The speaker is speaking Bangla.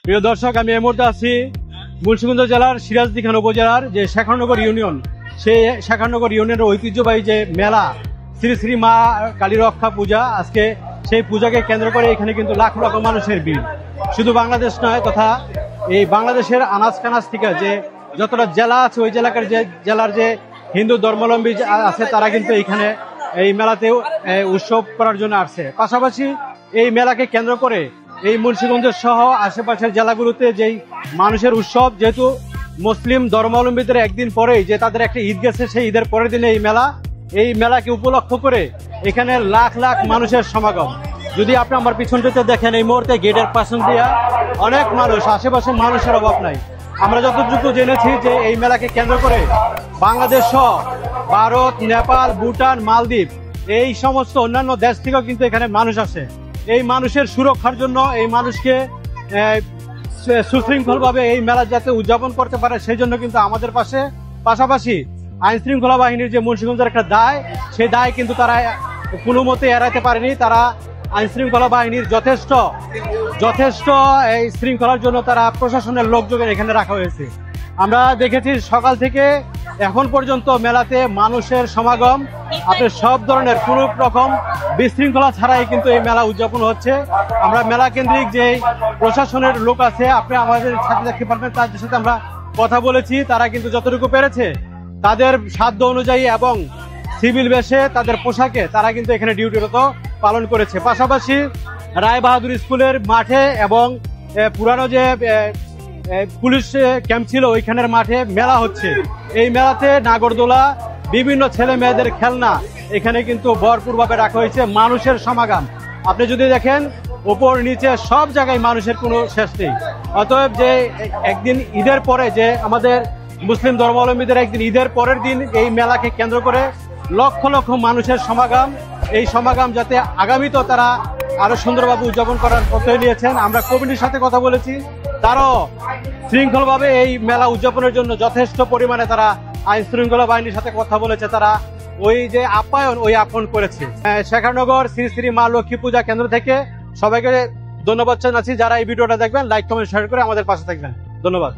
প্রিয় দর্শক, আমি এই মুহূর্তে আছি মুন্সিগঞ্জ জেলার সিরাজদিখান উপজেলার যে শেখানগর ইউনিয়ন, সেই শেখানগর ইউনিয়নের ঐতিহ্যবাহী যে মেলা শ্রী শ্রী মা কালী রক্ষা পূজা, আজকে সেই পূজাকে কেন্দ্র করে এখানে কিন্তু লাখ লাখ মানুষের ভিড়। শুধু বাংলাদেশ নয়, তথা এই বাংলাদেশের আনাজ কানাজ থেকে যে যতটা জেলা আছে, ওই জেলার যে হিন্দু ধর্মাবলম্বী আছে, তারা কিন্তু এইখানে এই মেলাতে উৎসব করার জন্য আসছে। পাশাপাশি এই মেলাকে কেন্দ্র করে এই মুন্সিগঞ্জের সহ আশেপাশের জেলাগুলোতে যেই মানুষের উৎসব, যেহেতু মুসলিম ধর্মাবলম্বীদের একদিন পরেই যে তাদের একটা ঈদ গেছে, সেই ঈদের পরের দিনে এই মেলাকে উপলক্ষ করে এখানে লাখ লাখ মানুষের সমাগম। যদি আপনি আমার পিছনটাতে দেখেন, এই মুহূর্তে গেটের পাশন দিয়া অনেক মানুষ, আশেপাশে মানুষের অভাব নাই। আমরা যতটুকু জেনেছি যে এই মেলাকে কেন্দ্র করে বাংলাদেশ সহ ভারত, নেপাল, ভুটান, মালদ্বীপ, এই সমস্ত অন্যান্য দেশ থেকেও কিন্তু এখানে মানুষ আসে। এই মানুষের সুরক্ষার জন্য, এই মানুষকে সুশৃঙ্খলভাবে এই মেলা যাতে উদযাপন করতে পারে, সেই জন্য কিন্তু আমাদের পাশাপাশি আইন শৃঙ্খলা বাহিনীর যে মুন্সিগঞ্জের একটা দায়, সেই দায় কিন্তু তারা কোনো মতে এড়াইতে পারেনি। তারা আইন শৃঙ্খলা বাহিনীর যথেষ্ট এই শৃঙ্খলার জন্য তারা প্রশাসনের লোকজন এখানে রাখা হয়েছে। আমরা দেখেছি সকাল থেকে এখন পর্যন্ত মেলাতে মানুষের সমাগম, আপনার সব ধরনের কোনো রকম বিশৃঙ্খলা ছাড়াই কিন্তু এই মেলা উদযাপন হচ্ছে। আমরা মেলা কেন্দ্রিক যে প্রশাসনের লোক আছে, আপনি আমাদের সাথে দেখতে পারবেন, তাদের সাথে আমরা কথা বলেছি। তারা কিন্তু যতটুকু পেরেছে তাদের সাধ্য অনুযায়ী এবং সিভিল বেশে তাদের পোশাকে তারা কিন্তু এখানে ডিউটিরত পালন করেছে। পাশাপাশি রায় বাহাদুর স্কুলের মাঠে এবং পুরানো যে পুলিশ ক্যাম্প ছিল, ওইখানের মাঠে মেলা হচ্ছে। এই মেলাতে নাগরদোলা, বিভিন্ন ছেলে মেয়েদের খেলনা এখানে কিন্তু ভরপুরভাবে রাখা হয়েছে। মানুষের সমাগম আপনি যদি দেখেন, উপর নিচে সব জায়গায় মানুষের কোনো শেষ নেই। অতএব যে একদিন ঈদের পরে, যে আমাদের মুসলিম ধর্মাবলম্বীদের একদিন ঈদের পরের দিন এই মেলাকে কেন্দ্র করে লক্ষ লক্ষ মানুষের সমাগম, এই সমাগম যাতে আগামীতেও তারা আরো সুন্দরভাবে উদযাপন করার প্রত্যয় নিয়েছেন। আমরা কমিটির সাথে কথা বলেছি, তারাও শৃঙ্খলভাবে এই মেলা উদযাপনের জন্য যথেষ্ট পরিমাণে তারা আইন শৃঙ্খলা বাহিনীর সাথে কথা বলেছে। তারা ওই যে আপ্যায়ন করেছে। শেখানগর শ্রী শ্রী মা লক্ষ্মী পূজা কেন্দ্র থেকে সবাইকে ধন্যবাদ জানাচ্ছি। যারা এই ভিডিওটা দেখবেন, লাইক কমেন্ট শেয়ার করে আমাদের পাশে থাকবেন। ধন্যবাদ।